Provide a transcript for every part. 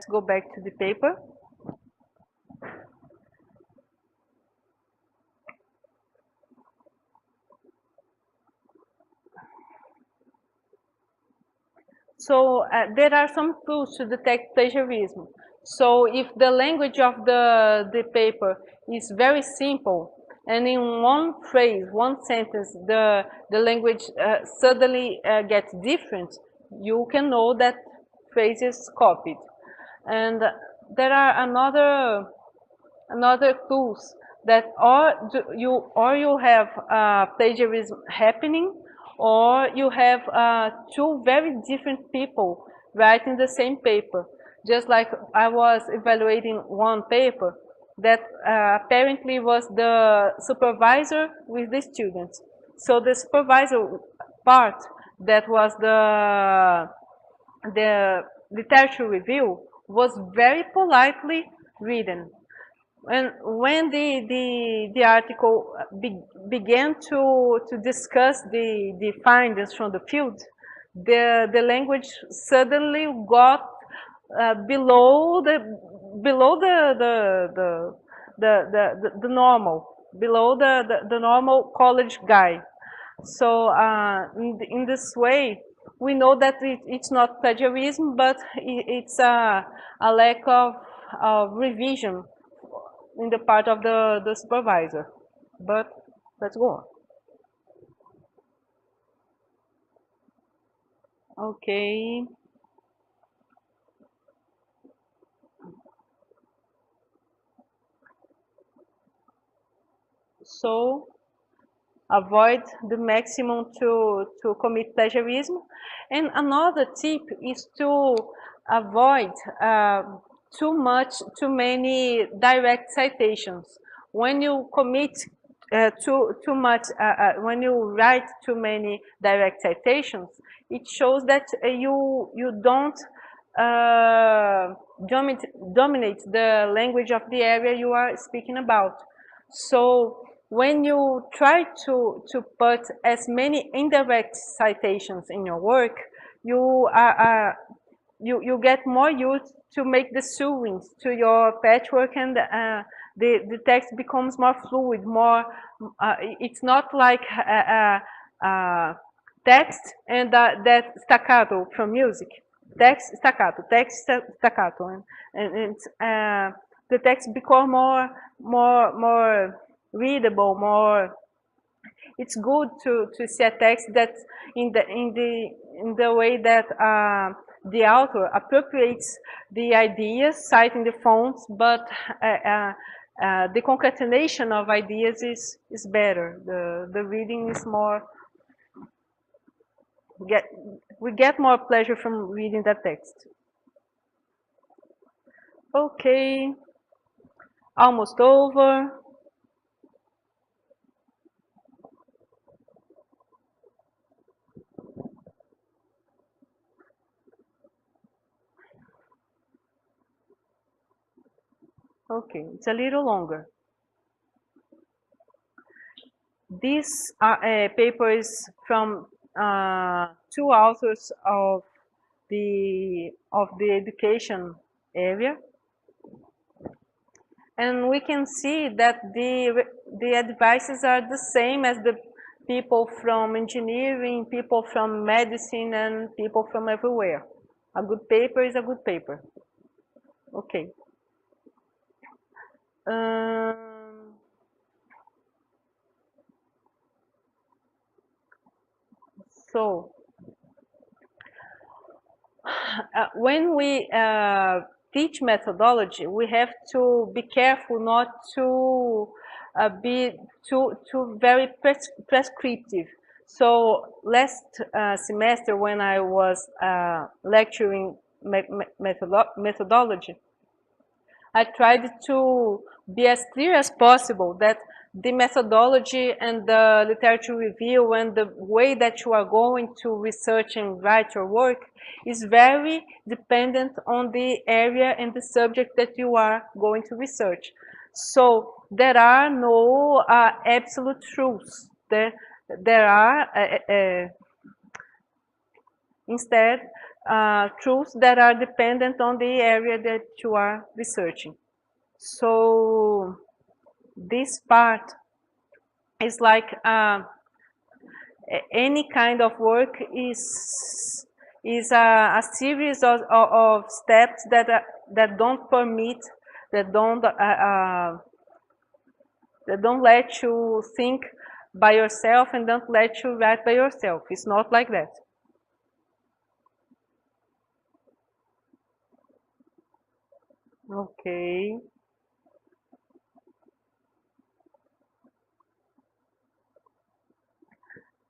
let's go back to the paper. So there are some tools to detect plagiarism. So if the language of the paper is very simple, and in one phrase, one sentence, the language suddenly gets different, you can know that phrase is copied. And there are another tools that you have plagiarism happening, or you have two very different people writing the same paper. Just like I was evaluating one paper that apparently was the supervisor with the students. So the supervisor part, that was the literature review, was very politely written. And when the article began to discuss the findings from the field, the language suddenly got below the normal, below the normal college guy. So in this way, we know that it's not plagiarism, but it's a lack of revision in the part of the supervisor. But let's go on. Okay. So avoid the maximum to commit plagiarism. And another tip is to avoid too many direct citations. When you commit too much, when you write too many direct citations, it shows that you don't dominate the language of the area you are speaking about. So when you try to put as many indirect citations in your work, you get more used to make the sewings to your patchwork, and the text becomes more fluid, more. It's not like text and that staccato from music. Text staccato, and the text become more readable, more. It's good to see a text that in the way that the author appropriates the ideas, citing the fonts, but the concatenation of ideas is better. The reading is more. We get more pleasure from reading that text. Okay, almost over. Okay, it's a little longer. This paper is from two authors of the education area, and we can see that the advices are the same as the people from engineering, people from medicine, and people from everywhere. A good paper is a good paper. Okay. So when we teach methodology, we have to be careful not to be too very prescriptive. So last semester, when I was lecturing methodology, I tried to be as clear as possible that the methodology and the literature review and the way that you are going to research and write your work is very dependent on the area and the subject that you are going to research. So there are no absolute truths. There are instead truths that are dependent on the area that you are researching. So this part is like any kind of work is a series of steps that don't permit, that don't let you think by yourself and don't let you write by yourself. It's not like that. Okay.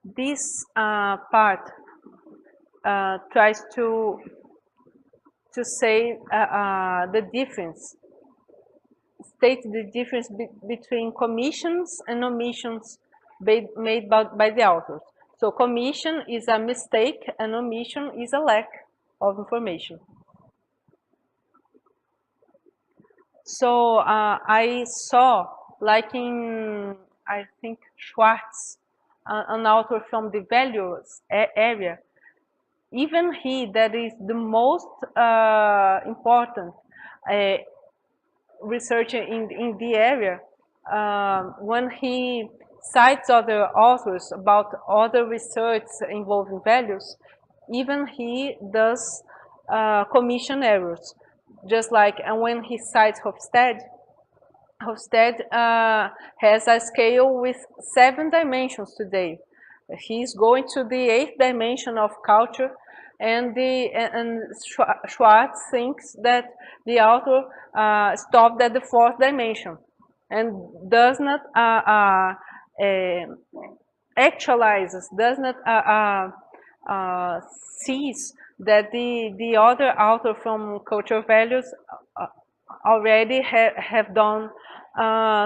This part tries to say the difference, state the difference between commissions and omissions made by the authors. So commission is a mistake and omission is a lack of information. So I saw, like in, I think, Schwartz, an author from the values area, even he, that is the most important researcher in the area, when he cites other authors about other research involving values, even he does commission errors. Just like, and when he cites Hofstede has a scale with 7 dimensions today. He's going to the 8th dimension of culture, and Schwartz thinks that the author stopped at the 4th dimension and does not actualizes, does not sees that the other author from cultural values already have done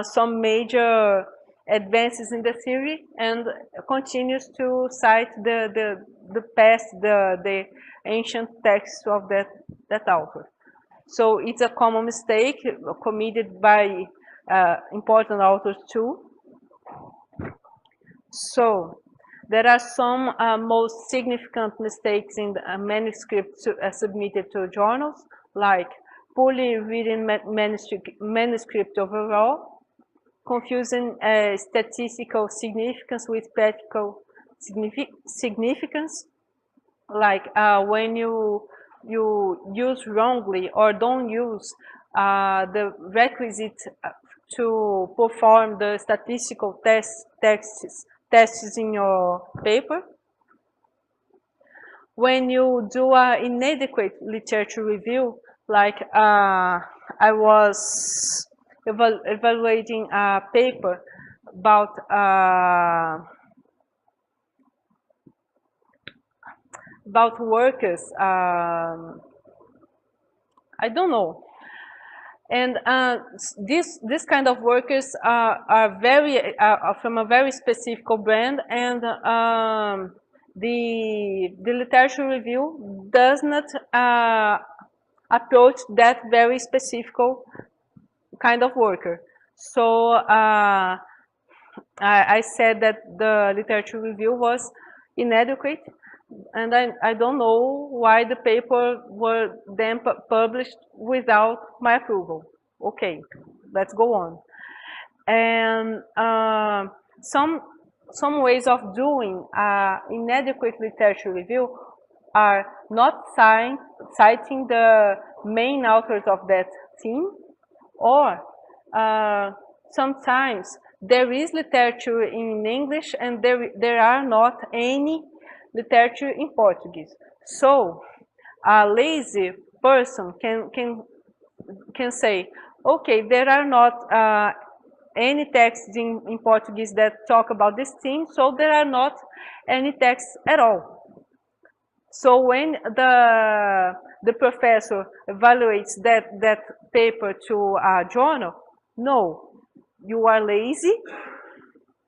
some major advances in the theory and continues to cite the past, the ancient texts of that author. So it's a common mistake committed by important authors too. So there are some most significant mistakes in the manuscripts submitted to journals, like poorly written manuscript overall, confusing statistical significance with practical significance, like when you use wrongly or don't use the requisite to perform the statistical tests in your paper. When you do an inadequate literature review, like I was evaluating a paper about workers, I don't know, and this kind of workers are from a very specific brand, and the literature review does not approach that very specific kind of worker. So I said that the literature review was inadequate, and I don't know why the paper were then published without my approval. Okay, let's go on. And some ways of doing inadequate literature review are not citing the main authors of that theme, or sometimes there is literature in English and there are not any literature in Portuguese. So a lazy person can say, okay, there are not any texts in Portuguese that talk about this theme, so there are not any texts at all. So when the professor evaluates that paper to a journal, no, you are lazy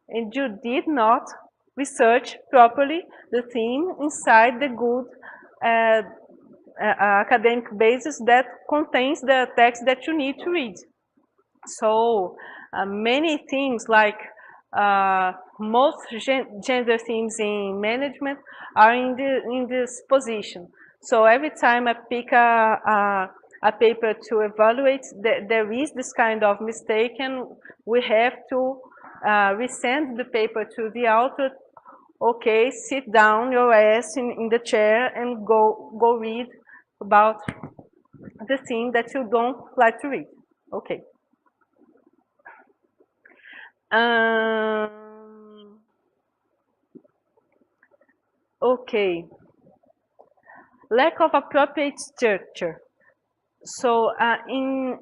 and you did not research properly the theme inside the good academic basis that contains the text that you need to read. So many things, like most gender themes in management, are in this position. So every time I pick a paper to evaluate, there is this kind of mistake, and we have to resend the paper to the author. Okay, sit down your ass in the chair and go read about the thing that you don't like to read. Okay. Okay. Lack of appropriate structure. So in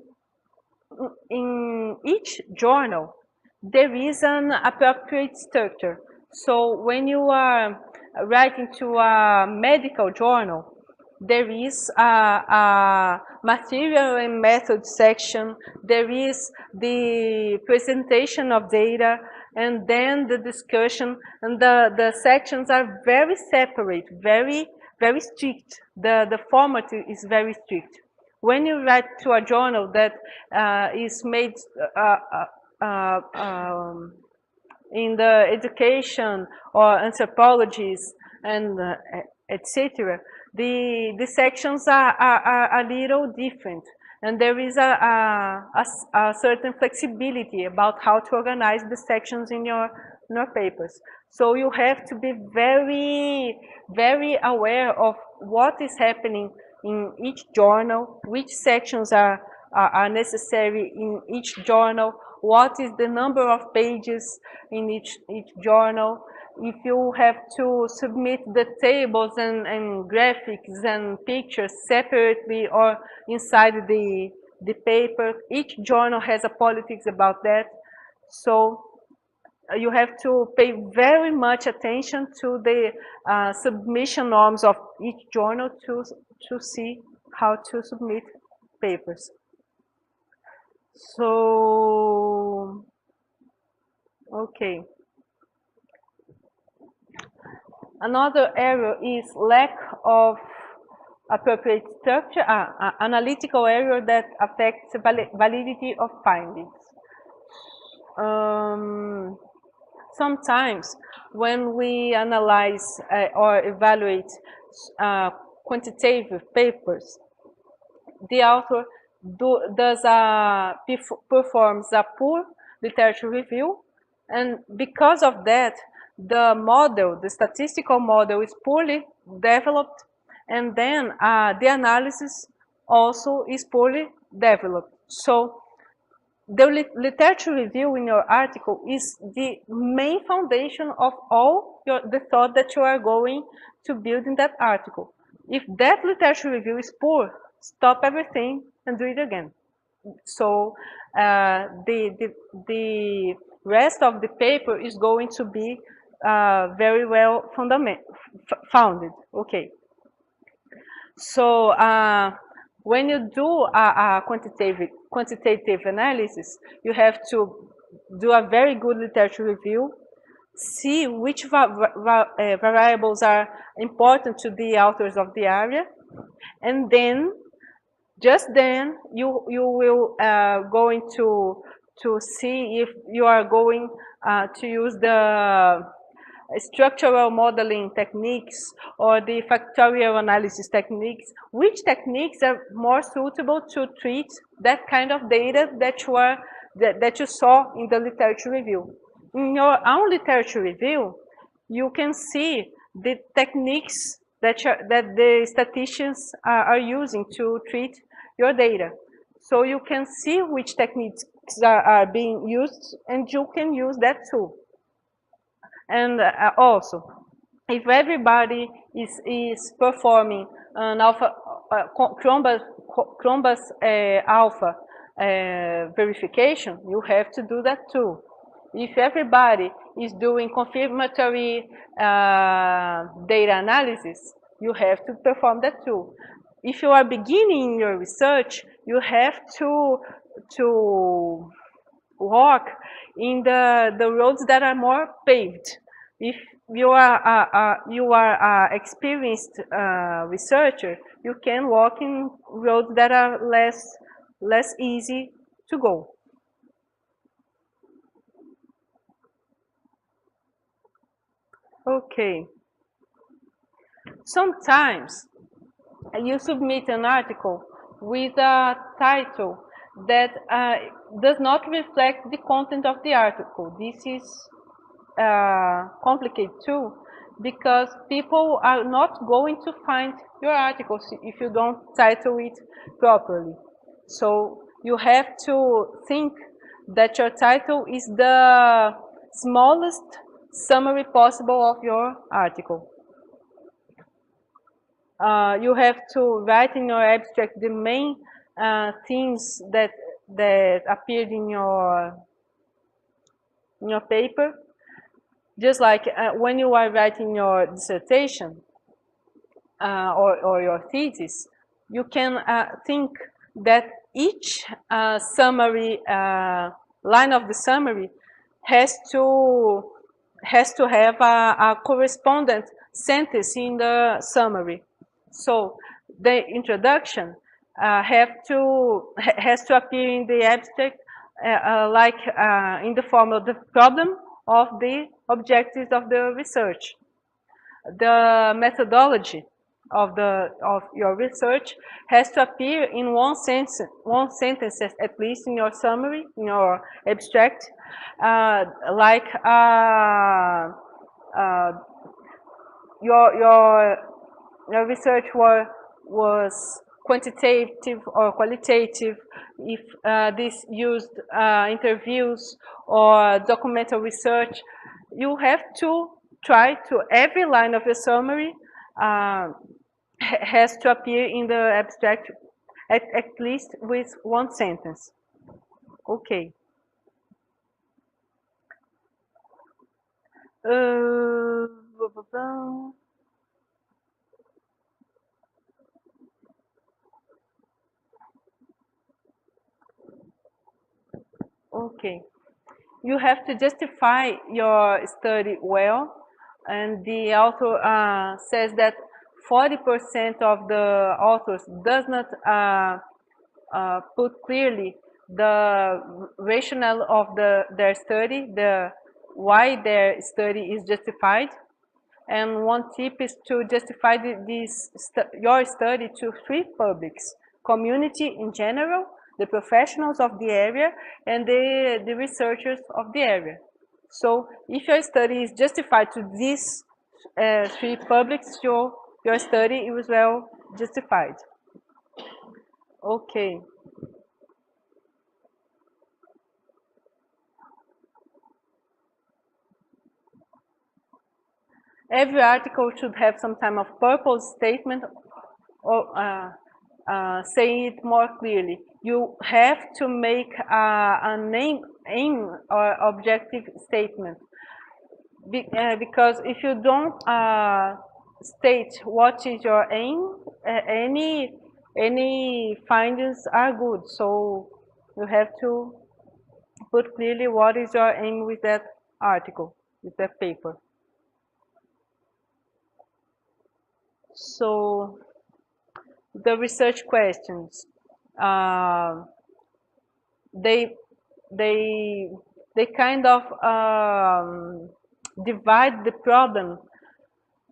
each journal, there is an appropriate structure. So when you are writing to a medical journal, there is a material and method section, there is the presentation of data, and then the discussion, and the sections are very separate, very strict. The format is very strict. When you write to a journal that is made in the education or anthropologies and etc., the sections are a little different, and there is a certain flexibility about how to organize the sections in your papers. So you have to be very aware of what is happening in each journal, which sections are necessary in each journal, what is the number of pages in each journal. If you have to submit the tables and graphics and pictures separately or inside the paper, each journal has a politics about that. So you have to pay very much attention to the submission norms of each journal to see how to submit papers. So, okay. Another error is lack of appropriate structure, analytical error that affects validity of findings. Sometimes when we analyze or evaluate quantitative papers, the author performs a poor literature review, and because of that, the statistical model is poorly developed, and then the analysis also is poorly developed. So the literature review in your article is the main foundation of all the thought that you are going to build in that article. If that literature review is poor, stop everything and do it again. So the rest of the paper is going to be very well founded. Okay. So when you do a quantitative analysis, you have to do a very good literature review, see which variables are important to the authors of the area, and then just then you will going to see if you are going to use the structural modeling techniques or the factorial analysis techniques, which techniques are more suitable to treat that kind of data that you saw in the literature review. In your own literature review, you can see the techniques that the statisticians are using to treat your data. So you can see which techniques are being used, and you can use that too. And also, if everybody is performing an Cronbach's alpha verification, you have to do that too. If everybody is doing confirmatory data analysis, you have to perform that too. If you are beginning your research, you have to walk in the roads that are more paved. If you are experienced researcher, you can walk in roads that are less easy to go. Okay. Sometimes you submit an article with a title that does not reflect the content of the article. This is complicated too, because people are not going to find your articles if you don't title it properly. So you have to think that your title is the smallest summary possible of your article. You have to write in your abstract the main things that appeared in your paper. Just like when you are writing your dissertation or your thesis, you can think that each summary line of the summary has to have a correspondent sentence in the summary. So the introduction has to appear in the abstract like in the form of the problem of the objectives of the research. The methodology of your research has to appear in one sentence at least in your summary, in your abstract, like your research was quantitative or qualitative, if this used interviews or documental research. You have to try to, every line of your summary has to appear in the abstract at least with one sentence. Okay. Okay, you have to justify your study well, and the author says that 40% of the authors does not put clearly the rationale of their study, why their study is justified. And one tip is to justify your study to 3 publics: community in general, the professionals of the area, and the researchers of the area. So if your study is justified to these 3 publics, your study is well justified. Okay. Every article should have some kind of purpose statement, or saying it more clearly. You have to make an aim or objective statement, because if you don't state what is your aim, any findings are good. So you have to put clearly what is your aim with that article, with that paper. So the research questions, they kind of divide the problem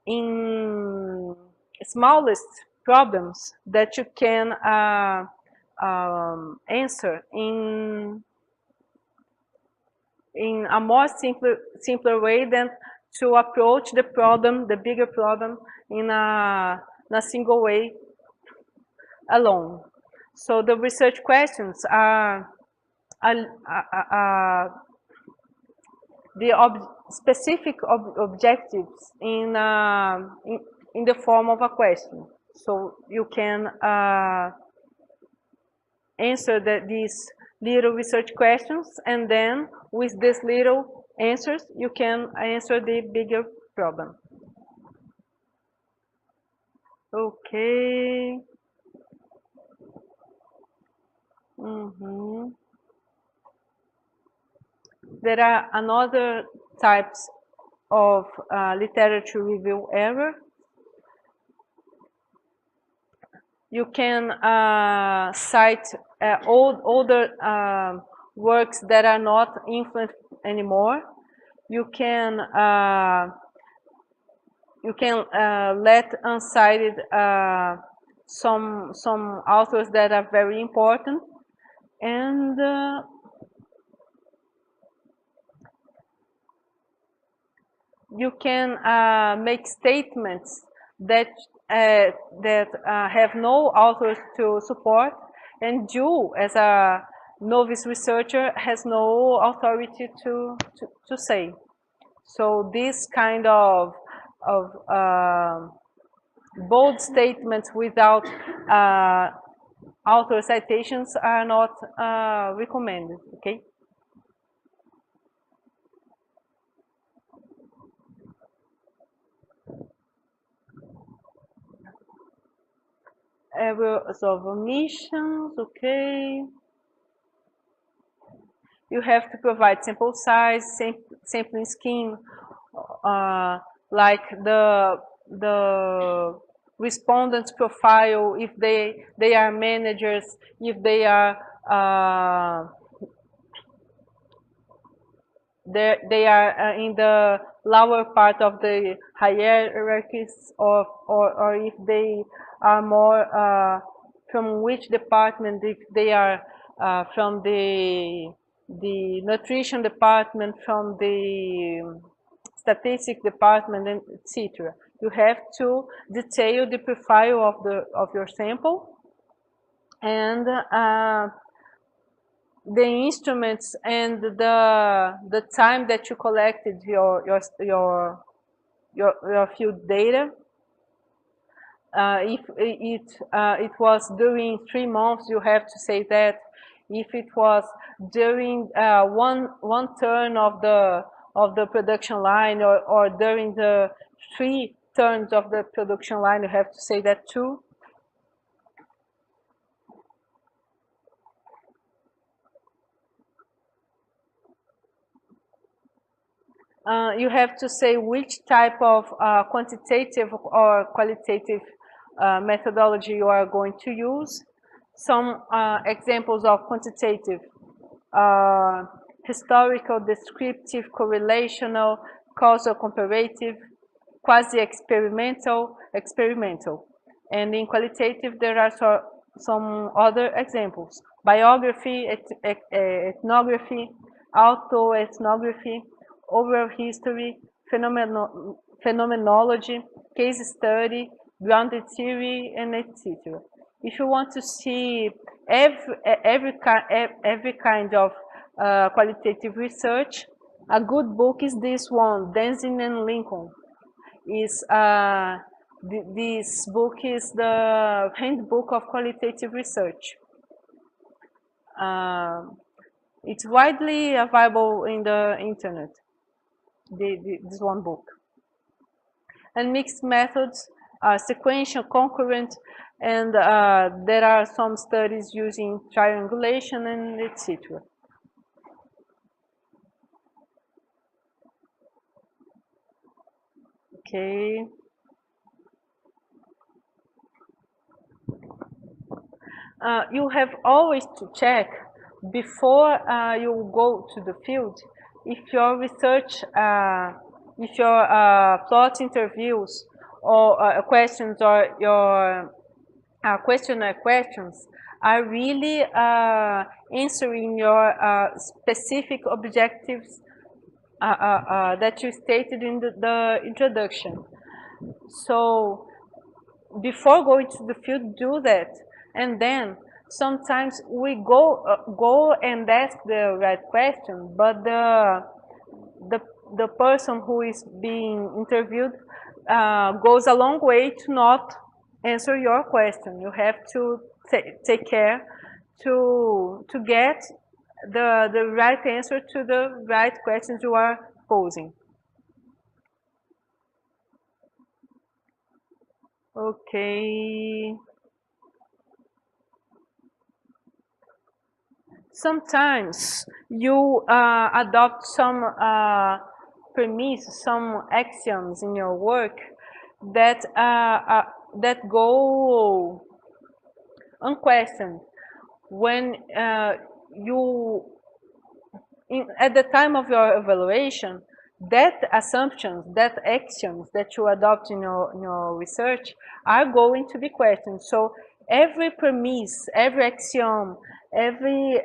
in smallest problems that you can answer in a more simpler way than to approach the problem, the bigger problem, in a single way alone. So the research questions are the specific objectives in the form of a question. So you can answer these little research questions, and then with these little answers you can answer the bigger problem. Okay. There are another types of literature review error. You can cite older works that are not influent anymore. You can let uncited some authors that are very important, and you can make statements that have no authors to support, and you, as a novice researcher, has no authority to say. So this kind of bold statements without author citations are not recommended. Okay. Errors of omissions. Okay. You have to provide sample size, sampling scheme, like the respondents profile, if they are managers, if they are in the lower part of the hierarchies, or if they are more from which department, if they are from the nutrition department, from the statistics department, and etc. You have to detail the profile of your sample, and the instruments, and the time that you collected your field data. If it was during 3 months, you have to say that. If it was during one turn of the production line, or during the 3 turns of the production line, you have to say that too. You have to say which type of quantitative or qualitative methodology you are going to use. Some examples of quantitative: historical, descriptive, correlational, causal comparative, quasi-experimental, experimental. And in qualitative, there are some other examples: biography, ethnography, autoethnography, oral history, phenomenology, case study, grounded theory, and etc. If you want to see every kind of qualitative research, a good book is this one, Denzin and Lincoln. This book is the handbook of qualitative research. It's widely available in the internet, this one book. And mixed methods are sequential, concurrent, and there are some studies using triangulation, and etc. Okay. You have always to check before you go to the field if your research, if your plot interviews or questions, or your questionnaire questions are really answering your specific objectives that you stated in the introduction. So before going to the field, do that. And then sometimes we go and ask the right question, but the person who is being interviewed goes a long way to not answer your question. You have to take care to get the right answer to the right questions you are posing. Okay. Sometimes you adopt some premises, some axioms in your work that go unquestioned. When at the time of your evaluation, that assumptions, that actions that you adopt in your research are going to be questioned. So every premise, every axiom, every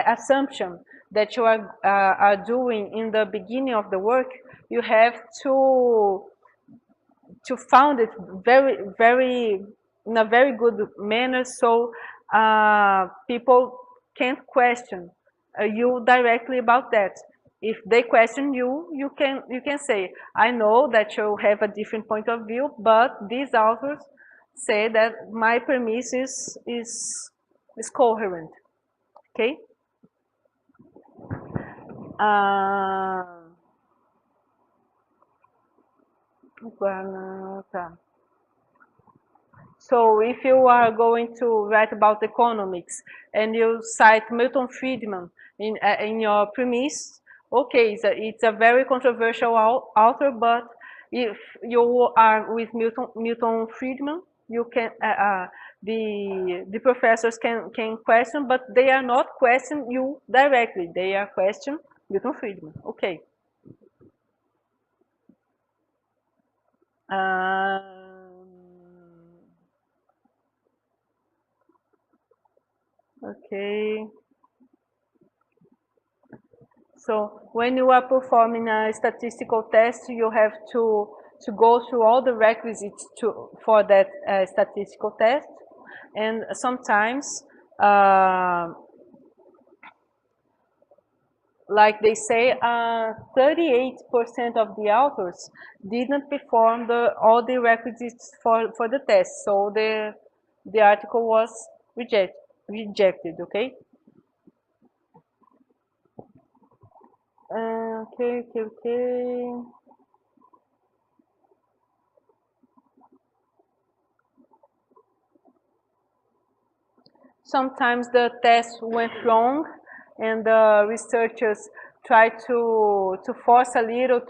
assumption that you are doing in the beginning of the work, you have to found it in a very good manner, so people can't question you directly about that. If they question you, you can say, I know that you have a different point of view, but these authors say that my premise is coherent. Okay. So if you are going to write about economics and you cite Milton Friedman in your premise, okay, it's a very controversial author, but if you are with Milton Friedman, you can the professors can question, but they are not question you directly. They are question Milton Friedman. Okay. Okay. So when you are performing a statistical test, you have to go through all the requisites for that statistical test, and sometimes, like they say, 38% of the authors didn't perform all the requisites for the test, so the article was rejected. Okay. Okay. Sometimes the test went wrong, and the researchers try to force a little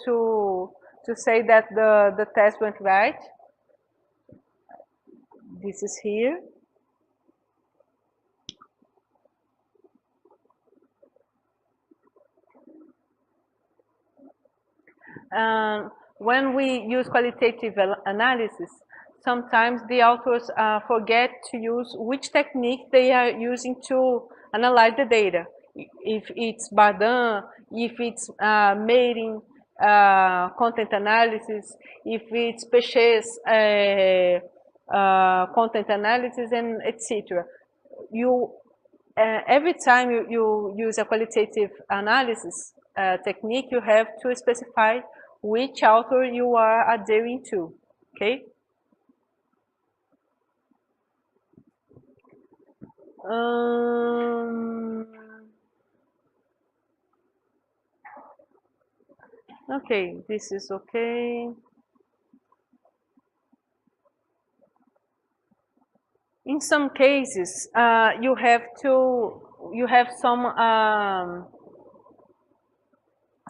to say that the test went right. This is here. When we use qualitative analysis, sometimes the authors forget to use which technique they are using to analyze the data. If it's Bardin, if it's mating, content analysis, if it's Péchet's content analysis, and etc. Every time you use a qualitative analysis technique, you have to specify which author you are adhering to. Okay. Okay, this is okay. In some cases, you have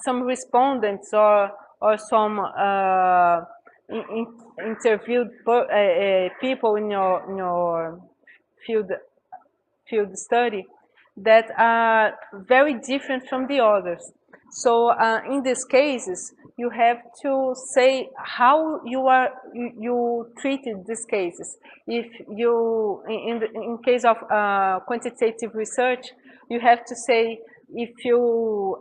some respondents or some interviewed people in your field study that are very different from the others. So in these cases, you have to say how you treated these cases. If you in case of quantitative research, you have to say if you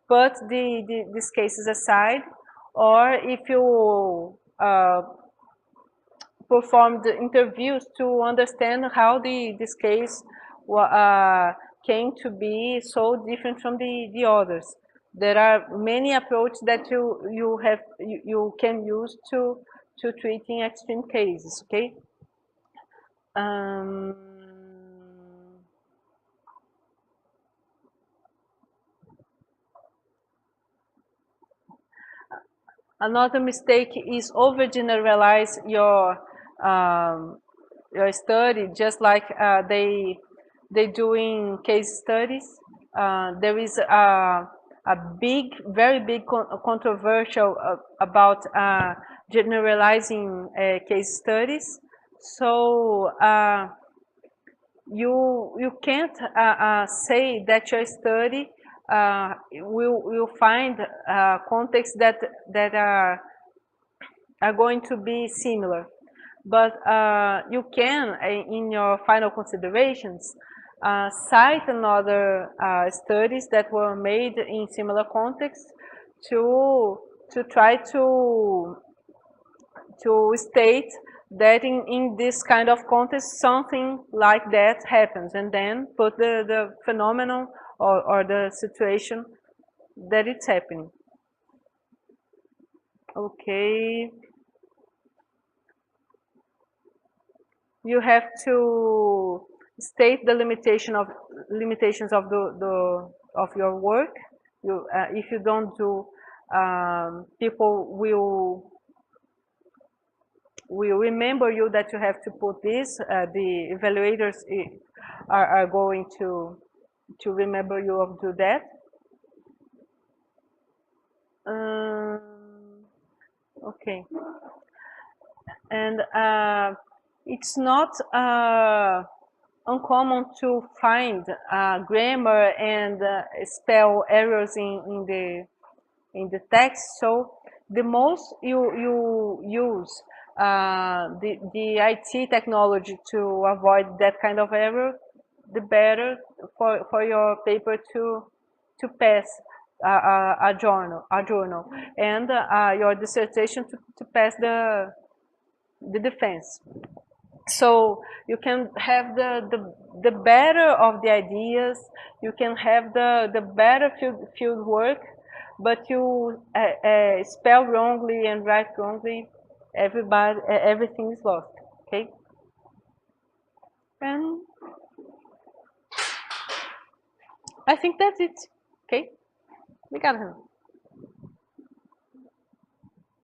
put these cases aside, or if you performed interviews to understand how this case came to be so different from the others. There are many approaches that you can use to treating extreme cases. Okay. Another mistake is overgeneralize your study, just like they doing case studies. There is a very big controversial about generalizing case studies. So you can't say that your study we'll find contexts that are going to be similar. But you can, in your final considerations, cite another studies that were made in similar contexts to try to state that in this kind of context something like that happens, and then put the phenomenon or the situation that it's happening. Okay. You have to state the limitations of of your work. If you don't do, people will remember you that you have to put this. The evaluators are going to remember you of do that. Okay, and it's not uncommon to find grammar and spell errors in the text. So the most you use the IT technology to avoid that kind of error, the better for your paper to pass a journal, and your dissertation to pass the defense. So you can have the better of the ideas, you can have the better field work, but you spell wrongly and write wrongly, everything is lost. Okay, and I think that's it. Okay, obrigada, Renan.